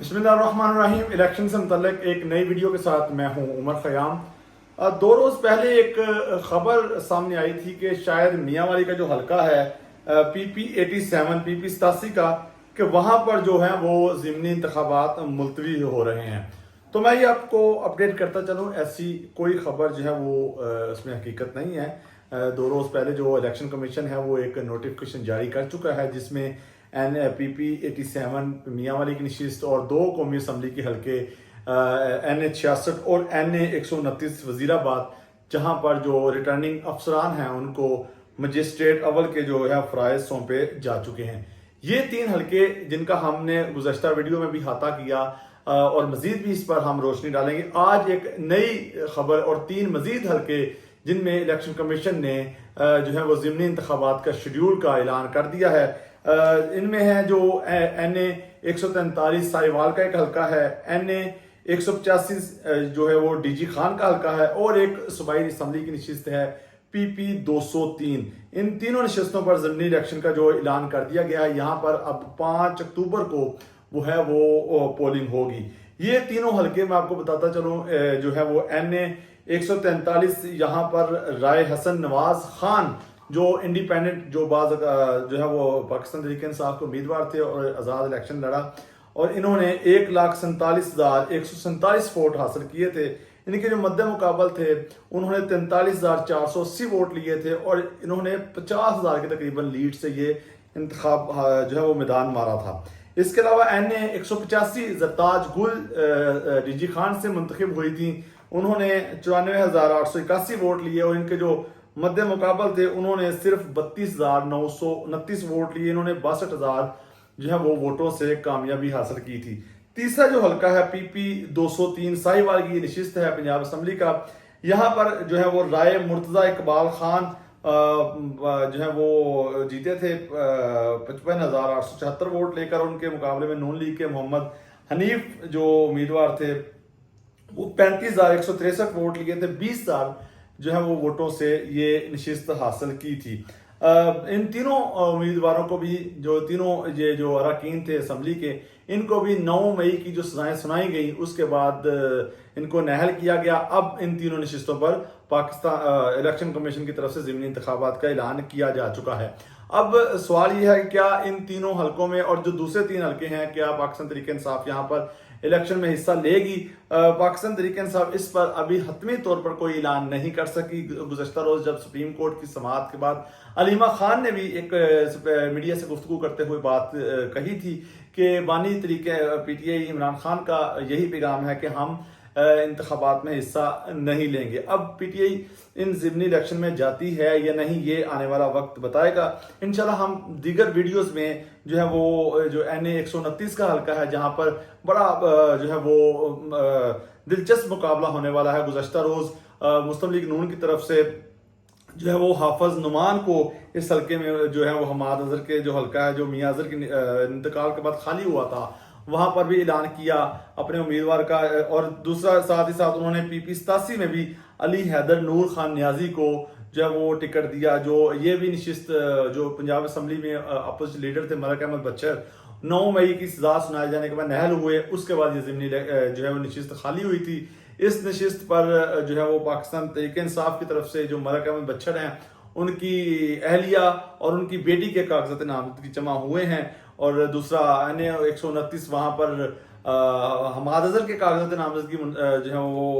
बिस्मिल्लाहिर्रहमानिर्रहीम। इलेक्शन से मुतल्लिक एक नई वीडियो के साथ मैं हूं उमर खयाम। 2 रोज़ पहले एक खबर सामने आई थी कि शायद मियांवाली का जो हलका है PP 87 PP 87 का, कि वहाँ पर जो है वो ज़िमनी इंतखाबात मुलतवी हो रहे हैं। तो मैं ये आपको अपडेट करता चलूँ, ऐसी कोई खबर जो है वो उसमें हकीकत नहीं है। 2 रोज़ पहले जो इलेक्शन कमीशन है वो एक नोटिफिकेशन जारी कर चुका है जिसमें PP 87 मियांवाली की नशिस्त और 2 कौमी असम्बली के हल्के NA 66 और NA 129 वजीराबाद, जहाँ पर जो रिटर्निंग अफसरान हैं उनको मजिस्ट्रेट अव्वल के जो है फ़राइज़ सौंपे जा चुके हैं। ये 3 हल्के जिनका हमने गुज़श्ता वीडियो में भी अहाता किया और मज़ीद भी इस पर हम रोशनी डालेंगे। आज एक नई खबर और 3 मज़ीद हल्के जिनमें इलेक्शन कमीशन ने जो है वो ज़िमनी इंतखाबात का शेड्यूल का ऐलान कर दिया है। इनमें है जो NA 143 साहिवाल का एक हल्का है, NA 185 जो है वो DG खान का हल्का है और एक सूबाई असम्बली की नशिस्त है PP 203। इन तीनों नशिस्तों पर ज़िमनी इलेक्शन का जो ऐलान कर दिया गया है। यहाँ पर अब 5 अक्टूबर को वो है वो पोलिंग होगी। ये तीनों हल्के मैं आपको बताता चलूँ, जो है वो NA 143 यहाँ पर राय हसन नवाज खान जो इंडिपेंडेंट जो जो है वो पाकिस्तान तहरीक इंसाफ के उम्मीदवार थे और आज़ाद इलेक्शन लड़ा और इन्होंने 1,47,147 वोट हासिल किए थे। इनके जो मद्दे मुकाबल थे उन्होंने 43,480 वोट लिए थे और इन्होंने 50,000 के तकरीबन लीड से ये इंतखाब जो है वो मैदान मारा था। इसके अलावा NA 185 जरताज गुल DG खान से मुंतखब हुई थी, उन्होंने 94,881 वोट लिए और इनके जो मद्दे मुकाबल थे उन्होंने सिर्फ 32,929 वोट लिए। इन्होंने 62,000 जो है वो वोटों से कामयाबी हासिल की थी। तीसरा जो हल्का है PP 203 साहिवाल की नशिस्त है पंजाब असम्बली का। यहाँ पर जो है वो राय मुर्तज़ा इकबाल खान जो है वो जीते थे 55,874 वोट लेकर। उनके मुकाबले में नून लीग के मोहम्मद हनीफ जो उम्मीदवार थे वो 35,163 वोट लिए थे। 20,000 जो है वो वोटों से ये नशिस्त हासिल की थी। इन तीनों उम्मीदवारों को भी जो तीनों ये जो अरकान थे असम्बली के, इनको भी 9 मई की जो सजाएं सुनाई गई उसके बाद इनको नाअहल किया गया। अब इन तीनों नशिस्तों पर पाकिस्तान इलेक्शन कमीशन की तरफ से ज़िमनी इंतखाबात का ऐलान किया जा चुका है। अब सवाल यह है कि क्या इन तीनों हलकों में और जो दूसरे 3 हलके हैं, क्या पाकिस्तान तहरीक इंसाफ यहाँ पर इलेक्शन में हिस्सा लेगी? पाकिस्तान तहरीक इंसाफ इस पर अभी हतमी तौर पर कोई ऐलान नहीं कर सकी। गुज़श्ता रोज़ जब सुप्रीम कोर्ट की समाअत के बाद अलीमा खान ने भी एक मीडिया से गुफ्तगू करते हुए बात कही थी कि बानी तरीके PTI इमरान खान का यही पैगाम है कि हम इंतखाबात में हिस्सा नहीं लेंगे। अब PTI इन ज़िमनी इलेक्शन में जाती है या नहीं, ये आने वाला वक्त बताएगा। इंशाल्लाह हम दीगर वीडियोस में जो है वो जो NA 129 का हल्का है जहाँ पर बड़ा जो है वो दिलचस्प मुकाबला होने वाला है। गुज़श्ता रोज़ मुस्लिम लीग नून की तरफ से जो है वो हाफिज नुमान को इस हल्के में जो है वो हमाद अजहर के जो हल्का है जो मियां अजहर के इंतकाल के बाद खाली हुआ था वहां पर भी ऐलान किया अपने उम्मीदवार का। और दूसरा साथ ही साथ उन्होंने PP 87 में भी अली हैदर नूर खान न्याजी को जो है वो टिकट दिया। जो ये भी नशिस्त जो पंजाब असम्बली में अपोजिशन लीडर थे मलिक अहमद बचर 9 मई की सजा सुनाए जाने के बाद नाअहल हुए, उसके बाद ये ज़िमनी जो है वो नशिस्त खाली हुई थी। इस नशिस्त पर जो है वो पाकिस्तान तहरीक इंसाफ की तरफ से जो मलिक अहमद बचर हैं उनकी अहलिया और उनकी बेटी के कागजात नामजदगी जमा हुए हैं और दूसरा NA 129 वहाँ पर हमाद अजहर के कागजात नामजदगी जो है वो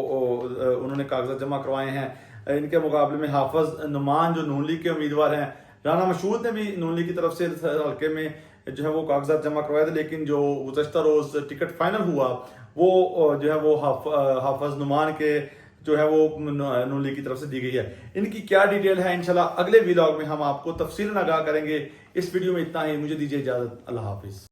उन्होंने कागजात जमा करवाए हैं। इनके मुकाबले में हाफिज नुमान जो नून लीग के उम्मीदवार हैं, राना मशहूद ने भी नून लीग की तरफ से हल्के में जो है वो कागजात जमा करवाए थे, लेकिन जो गुज़श्ता रोज़ टिकट फाइनल हुआ वो जो है वो हाफिज नुमान के जो है वो नून लीग की तरफ से दी गई है। इनकी क्या डिटेल है इंशाल्लाह अगले व्लॉग में हम आपको तफसीलन आगाह करेंगे। इस वीडियो में इतना ही, मुझे दीजिए इजाज़त। अल्लाह हाफिज़।